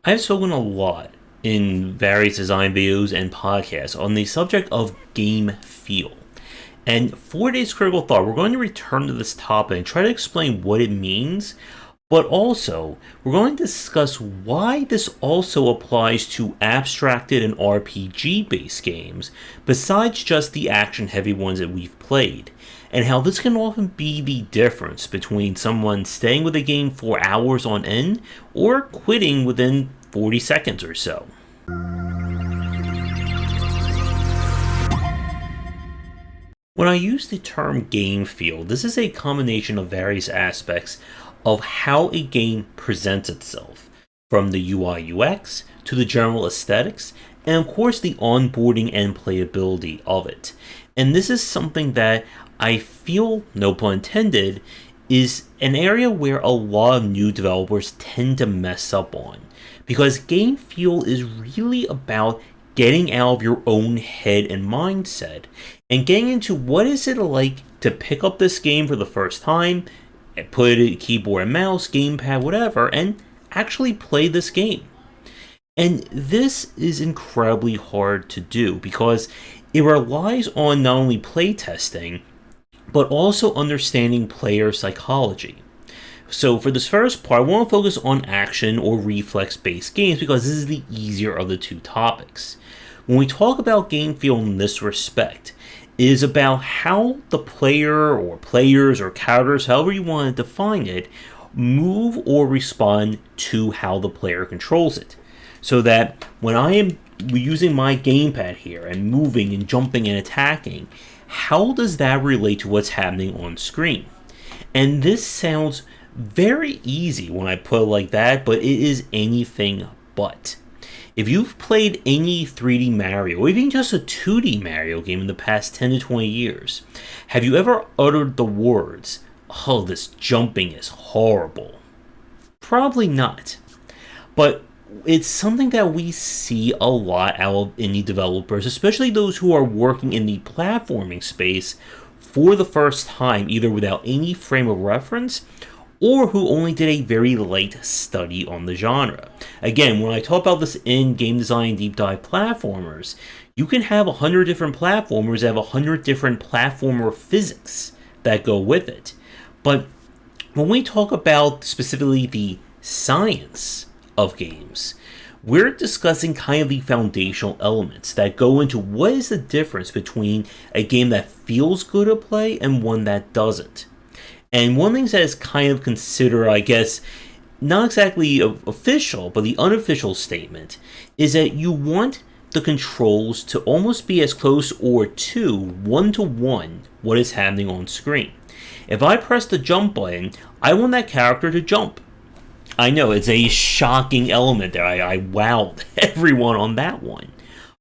I've spoken a lot in various design videos and podcasts on the subject of game feel. And for today's critical thought, we're going to return to this topic and try to explain what it means, but also we're going to discuss why this also applies to abstracted and RPG based games, besides just the action heavy ones that we've played, and how this can often be the difference between someone staying with a game for hours on end or quitting within 40 seconds or so. When I use the term game feel, this is a combination of various aspects of how a game presents itself, from the UI UX to the general aesthetics, and of course the onboarding and playability of it. And this is something that I feel, no pun intended, is an area where a lot of new developers tend to mess up on. Because game feel is really about getting out of your own head and mindset and getting into what is it like to pick up this game for the first time, and put it keyboard and mouse, gamepad, whatever, and actually play this game. And this is incredibly hard to do because it relies on not only playtesting, but also understanding player psychology. So for this first part, I want to focus on action or reflex-based games because this is the easier of the two topics. When we talk about game feel in this respect, it is about how the player or players or characters, however you want to define it, move or respond to how the player controls it. So that when I am using my gamepad here and moving and jumping and attacking, how does that relate to what's happening on screen? And this sounds very easy when I put it like that, but it is anything but. If you've played any 3D Mario, or even just a 2D Mario game in the past 10 to 20 years, have you ever uttered the words, "Oh, this jumping is horrible"? Probably not. But it's something that we see a lot out of indie developers, especially those who are working in the platforming space for the first time, either without any frame of reference or who only did a very light study on the genre. Again, when I talk about this in Game Design Deep Dive Platformers, you can have 100 different platformers that have 100 different platformer physics that go with it. But when we talk about specifically the science of games, we're discussing kind of the foundational elements that go into what is the difference between a game that feels good to play and one that doesn't. And one thing that is kind of considered, I guess, not exactly official, but the unofficial statement, is that you want the controls to almost be as close or to one what is happening on screen. If I press the jump button, I want that character to jump. I know, it's a shocking element there. I wowed everyone on that one.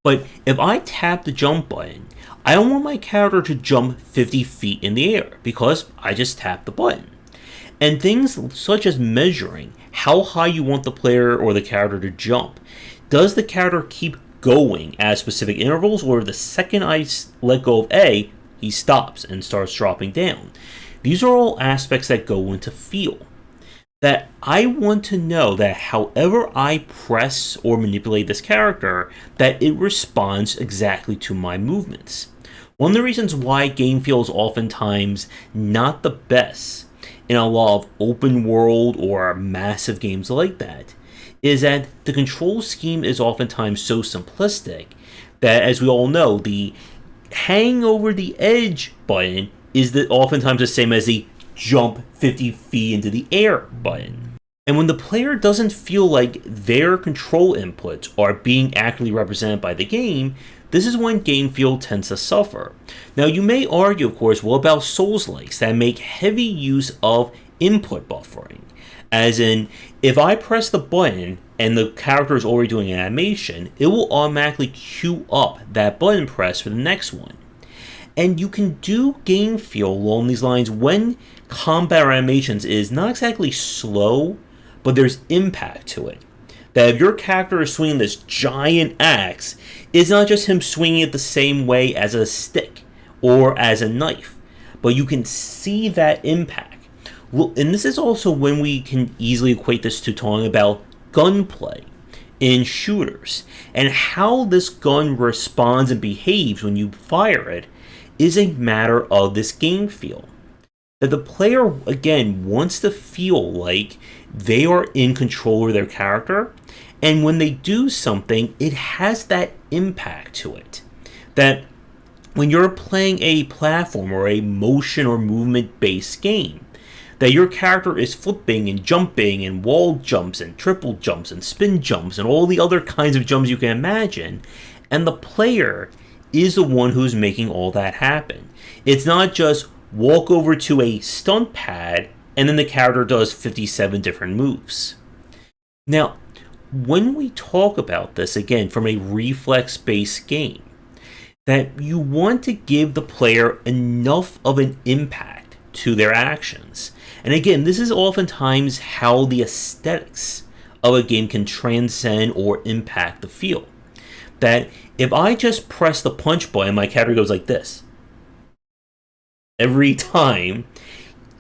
But if I tap the jump button, I don't want my character to jump 50 feet in the air because I just tapped the button. And things such as measuring how high you want the player or the character to jump. Does the character keep going at specific intervals, or the second I let go of A, he stops and starts dropping down? These are all aspects that go into feel. That I want to know that however I press or manipulate this character, that it responds exactly to my movements. One of the reasons why game feel is oftentimes not the best in a lot of open world or massive games like that is that the control scheme is oftentimes so simplistic that, as we all know, the hang over the edge button is oftentimes the same as the jump 50 feet into the air button. And when the player doesn't feel like their control inputs are being accurately represented by the game, this is when game feel tends to suffer. Now you may argue, of course, what about Souls-likes that make heavy use of input buffering? As in, if I press the button and the character is already doing an animation, it will automatically queue up that button press for the next one. And you can do game feel along these lines when combat or animations is not exactly slow, but there's impact to it. That if your character is swinging this giant axe, it's not just him swinging it the same way as a stick or as a knife, but you can see that impact. Well, and this is also when we can easily equate this to talking about gunplay. in shooters. And how this gun responds and behaves when you fire it is a matter of this game feel. That the player, again, wants to feel like they are in control of their character, and when they do something, it has that impact to it. That when you're playing a platform or a motion or movement based game, that your character is flipping and jumping and wall jumps and triple jumps and spin jumps and all the other kinds of jumps you can imagine, and the player is the one who's making all that happen. It's not just walk over to a stunt pad and then the character does 57 different moves. Now, when we talk about this, again, from a reflex-based game, that you want to give the player enough of an impact to their actions. And again, this is oftentimes how the aesthetics of a game can transcend or impact the feel. That if I just press the punch button, my character goes like this every time,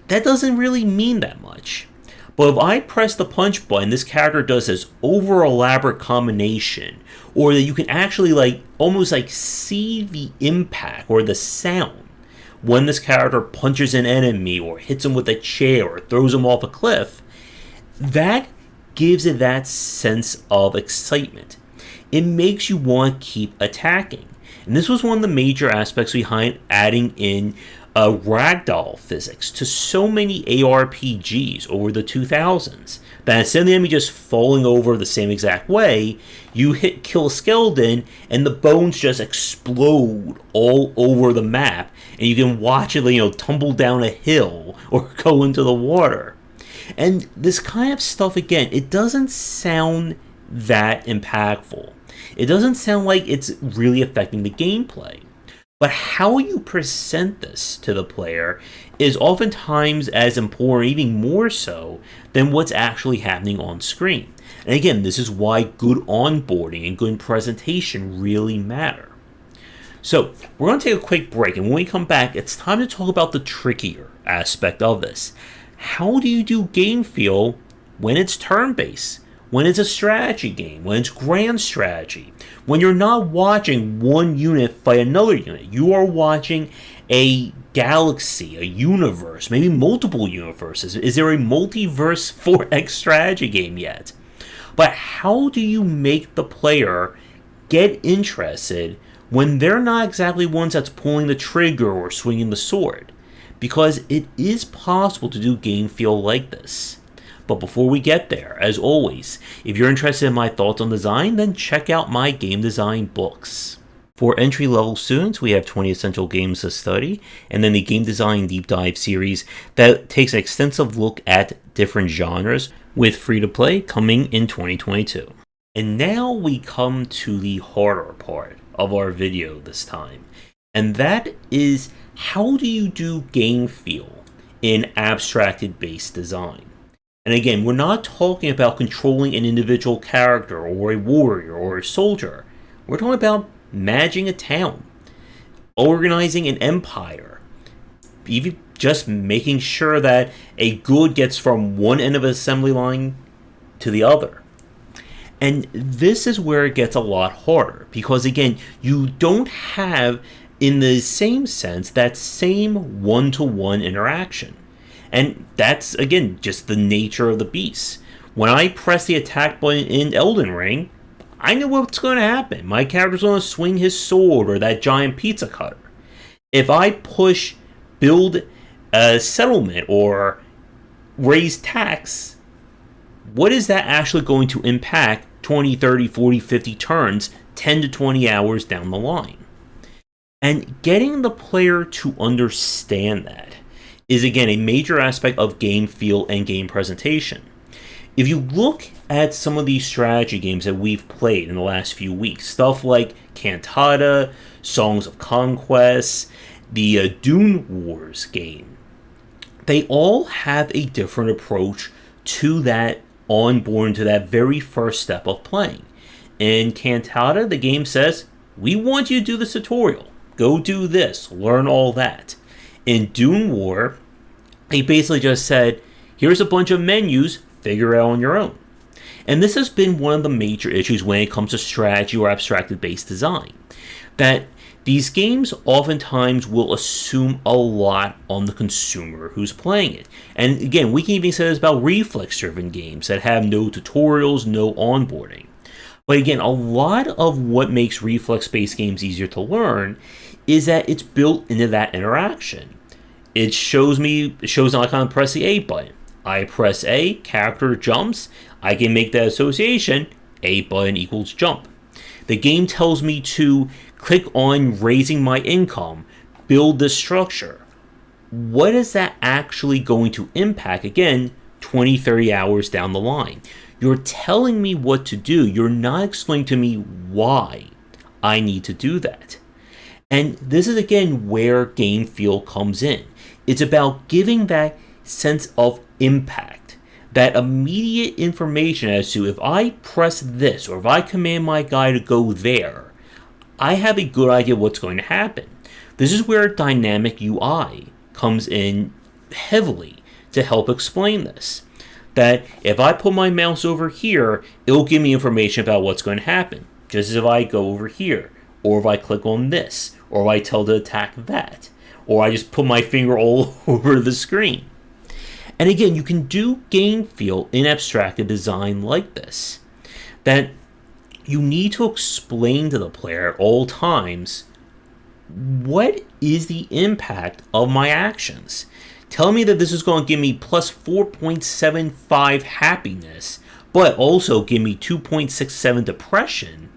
that doesn't really mean that much. But if I press the punch button, this character does this over elaborate combination, or that you can actually almost see the impact or the sound when this character punches an enemy or hits him with a chair or throws him off a cliff, that gives it that sense of excitement. It makes you want to keep attacking. And this was one of the major aspects behind adding in ragdoll physics to so many ARPGs over the 2000s. That instead of the enemy just falling over the same exact way, you kill a skeleton and the bones just explode all over the map, and you can watch it, tumble down a hill or go into the water. And this kind of stuff, again, it doesn't sound that impactful. It doesn't sound like it's really affecting the gameplay. But how you present this to the player is oftentimes as important, even more so, than what's actually happening on screen. And again, this is why good onboarding and good presentation really matter. So, we're going to take a quick break, and when we come back, it's time to talk about the trickier aspect of this. How do you do game feel when it's turn-based? When it's a strategy game, when it's grand strategy, when you're not watching one unit fight another unit, you are watching a galaxy, a universe, maybe multiple universes. Is there a multiverse 4X strategy game yet? But how do you make the player get interested when they're not exactly ones that's pulling the trigger or swinging the sword? Because it is possible to do game feel like this. But before we get there, as always, if you're interested in my thoughts on design, then check out my game design books. For entry-level students, we have 20 essential games to study, and then the Game Design Deep Dive series that takes an extensive look at different genres, with free-to-play coming in 2022. And now we come to the harder part of our video this time, and that is, how do you do game feel in abstracted-based design? And again, we're not talking about controlling an individual character or a warrior or a soldier. We're talking about managing a town, organizing an empire, even just making sure that a good gets from one end of an assembly line to the other. And this is where it gets a lot harder, because again, you don't have, in the same sense, that same one-to-one interaction. And that's, again, just the nature of the beast. When I press the attack button in Elden Ring, I know what's going to happen. My character's going to swing his sword or that giant pizza cutter. If I push build a settlement or raise tax, what is that actually going to impact 20, 30, 40, 50 turns, 10 to 20 hours down the line? And getting the player to understand that is, again, a major aspect of game feel and game presentation. If you look at some of these strategy games that we've played in the last few weeks, stuff like Cantata, Songs of Conquest, the Dune Wars game, they all have a different approach to that onboarding, to that very first step of playing. In Cantata, the game says, we want you to do this tutorial. Go do this, learn all that. In Dune War, they basically just said, here's a bunch of menus, figure it out on your own. And this has been one of the major issues when it comes to strategy or abstracted based design. That these games oftentimes will assume a lot on the consumer who's playing it. And again, we can even say this about reflex driven games that have no tutorials, no onboarding. But again, a lot of what makes reflex based games easier to learn is that it's built into that interaction. It shows an icon, press the A button. I press A, character jumps, I can make that association, A button equals jump. The game tells me to click on raising my income, build this structure. What is that actually going to impact, again, 20, 30 hours down the line? You're telling me what to do. You're not explaining to me why I need to do that. And this is, again, where Gamefeel comes in. It's about giving that sense of impact, that immediate information as to if I press this or if I command my guy to go there, I have a good idea what's going to happen. This is where dynamic UI comes in heavily to help explain this. That if I put my mouse over here, it'll give me information about what's going to happen. Just as if I go over here, or if I click on this, or if I tell to attack that, or I just put my finger all over the screen. And again, you can do Gamefeel in abstracted design like this. That you need to explain to the player at all times, what is the impact of my actions? Tell me that this is going to give me plus 4.75 happiness, but also give me 2.67 depression.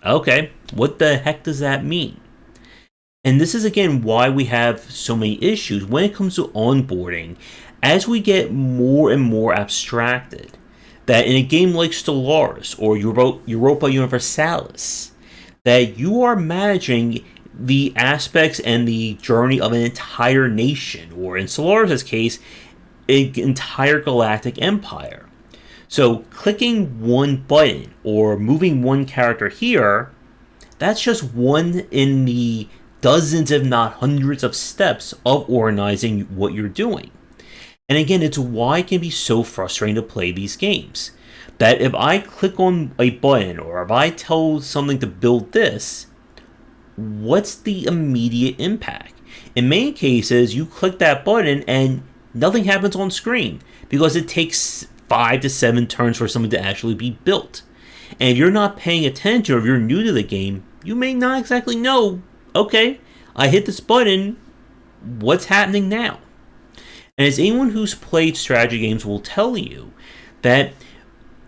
Okay, what the heck does that mean? And this is, again, why we have so many issues when it comes to onboarding as we get more and more abstracted. That in a game like Stellaris or Europa Universalis, that you are managing the aspects and the journey of an entire nation, or in Stellaris' case, an entire galactic empire. So clicking one button or moving one character here, that's just one in the dozens, if not hundreds, of steps of organizing what you're doing. And again, it's why it can be so frustrating to play these games. That if I click on a button or if I tell something to build this, what's the immediate impact? In many cases, you click that button and nothing happens on screen because it takes 5 to 7 turns for something to actually be built. And if you're not paying attention or if you're new to the game, you may not exactly know, okay, I hit this button, what's happening now? And as anyone who's played strategy games will tell you, that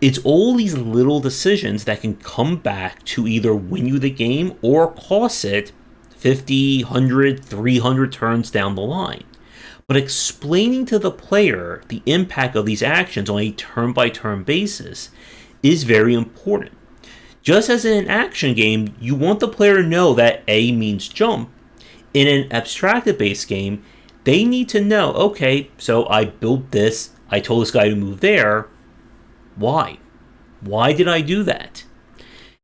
it's all these little decisions that can come back to either win you the game or cost it 50, 100, 300 turns down the line. But explaining to the player the impact of these actions on a turn-by-turn basis is very important. Just as in an action game, you want the player to know that A means jump. In an abstracted-based game, they need to know, okay, so I built this, I told this guy to move there. Why? Why did I do that?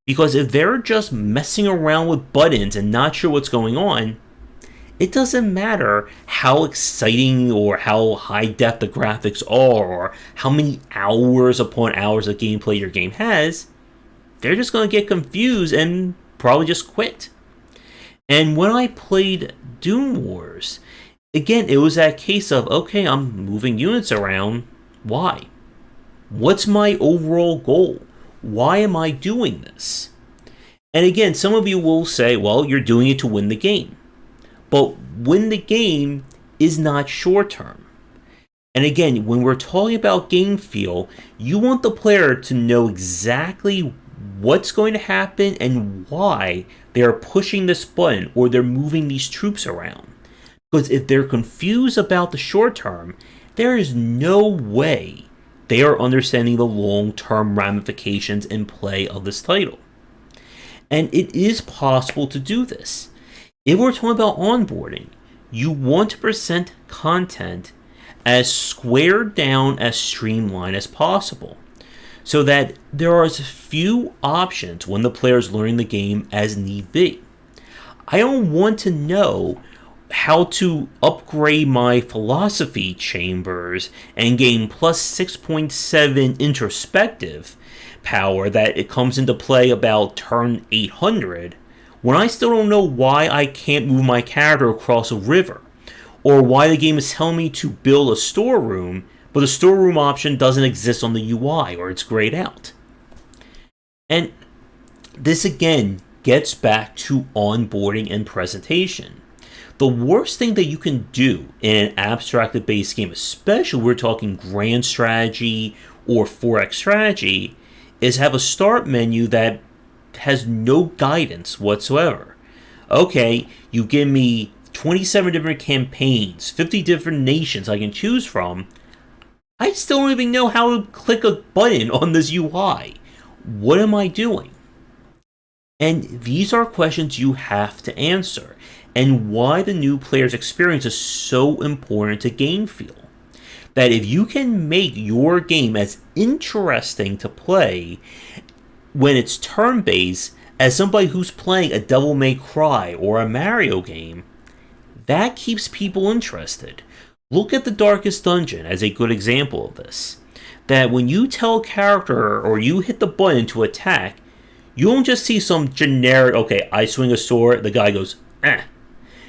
Because if they're just messing around with buttons and not sure what's going on, it doesn't matter how exciting or how high def the graphics are or how many hours upon hours of gameplay your game has. They're just going to get confused and probably just quit. And when I played Doom Wars, again, it was that case of, okay, I'm moving units around. Why? What's my overall goal? Why am I doing this? And again, some of you will say, well, you're doing it to win the game. But win the game is not short term. And again, when we're talking about Gamefeel, you want the player to know exactly what's going to happen and why they are pushing this button or they're moving these troops around. Because if they're confused about the short term, there is no way they are understanding the long-term ramifications and play of this title. And it is possible to do this. If we're talking about onboarding, you want to present content as squared down, as streamlined as possible, so that there are as few options when the player is learning the game as need be. I don't want to know how to upgrade my philosophy chambers and gain plus 6.7 introspective power that it comes into play about turn 800, when I still don't know why I can't move my character across a river, or why the game is telling me to build a storeroom, but the storeroom option doesn't exist on the UI or it's grayed out. And this again gets back to onboarding and presentation. The worst thing that you can do in an abstracted based game, especially we're talking grand strategy or 4X strategy, is have a start menu that has no guidance whatsoever. Okay, you give me 27 different campaigns, 50 different nations I can choose from. I still don't even know how to click a button on this UI. What am I doing? And these are questions you have to answer, and why the new player's experience is so important to Gamefeel. That if you can make your game as interesting to play when it's turn-based as somebody who's playing a Devil May Cry or a Mario game, that keeps people interested. Look at the Darkest Dungeon as a good example of this. That when you tell a character or you hit the button to attack, you don't just see some generic, okay, I swing a sword, the guy goes, eh.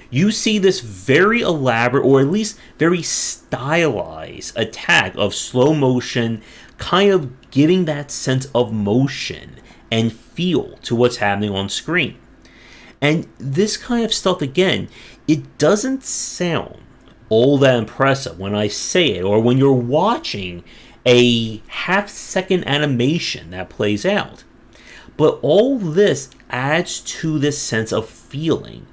You see this very elaborate, or at least very stylized attack of slow motion, kind of giving that sense of motion and feel to what's happening on screen. And this kind of stuff, again, it doesn't sound all that impressive when I say it, or when you're watching a half-second animation that plays out. But all this adds to this sense of feeling,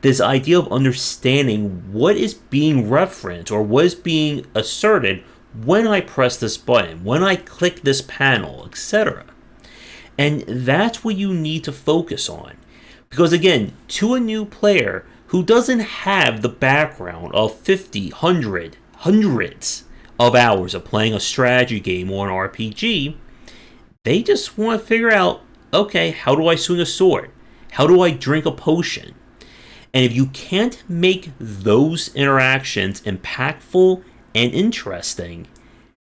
this idea of understanding what is being referenced or what is being asserted when I press this button, when I click this panel, etc. And that's what you need to focus on. Because again, to a new player who doesn't have the background of 50, 100, hundreds of hours of playing a strategy game or an RPG, they just want to figure out, okay, how do I swing a sword? How do I drink a potion? And if you can't make those interactions impactful and interesting,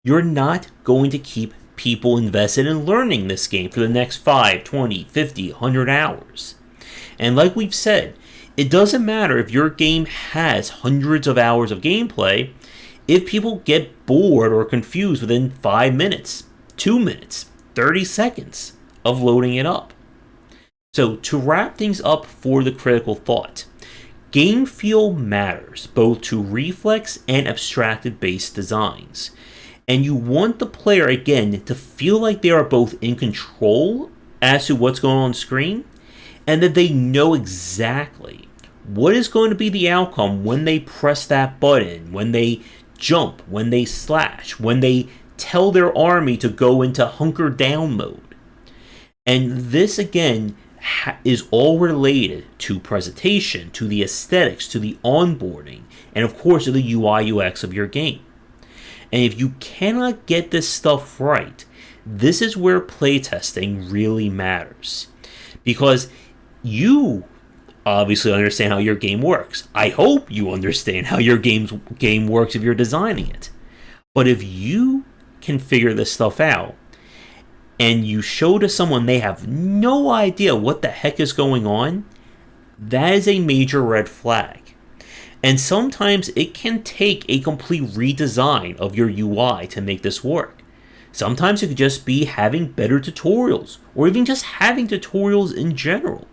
you're not going to keep people invested in learning this game for the next 5, 20, 50, 100 hours. And like we've said, it doesn't matter if your game has hundreds of hours of gameplay if people get bored or confused within 5 minutes, 2 minutes, 30 seconds of loading it up. So to wrap things up for the critical thought, Gamefeel matters both to reflex and abstracted based designs. And you want the player, again, to feel like they are both in control as to what's going on screen, and that they know exactly what is going to be the outcome when they press that button, when they jump, when they slash, when they tell their army to go into hunker down mode. And this, again, is all related to presentation, to the aesthetics, to the onboarding, and of course to the UI UX of your game. And if you cannot get this stuff right, this is where playtesting really matters. Because you obviously understand how your game works. I hope you understand how your game works if you're designing it. But if you can figure this stuff out, and you show to someone they have no idea what the heck is going on, that is a major red flag. And sometimes it can take a complete redesign of your UI to make this work. Sometimes it could just be having better tutorials, or even just having tutorials in general.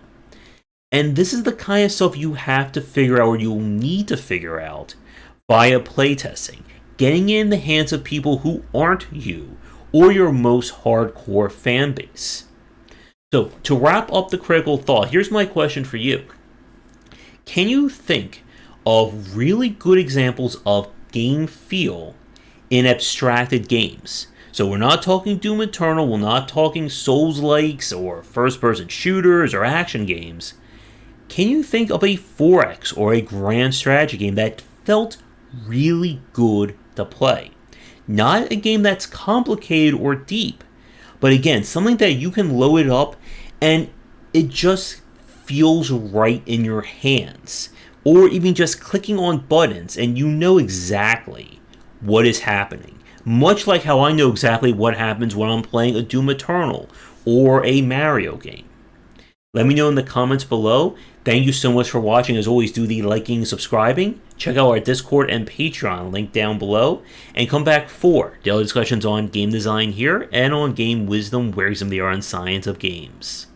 And this is the kind of stuff you have to figure out, or you'll need to figure out via playtesting, getting in the hands of people who aren't you, or your most hardcore fan base. So, to wrap up the critical thought, here's my question for you. Can you think of really good examples of Gamefeel in abstracted games? So we're not talking Doom Eternal, we're not talking Souls-likes or first-person shooters or action games. Can you think of a 4X or a grand strategy game that felt really good to play? Not a game that's complicated or deep, but again, something that you can load it up and it just feels right in your hands or even just clicking on buttons and you know exactly what is happening. Much like how I know exactly what happens when I'm playing a Doom Eternal or a Mario game. Let me know in the comments below. Thank you so much for watching. As always, do the liking and subscribing. Check out our Discord and Patreon link down below. And come back for daily discussions on game design here and on game wisdom, where some of the art and science of games.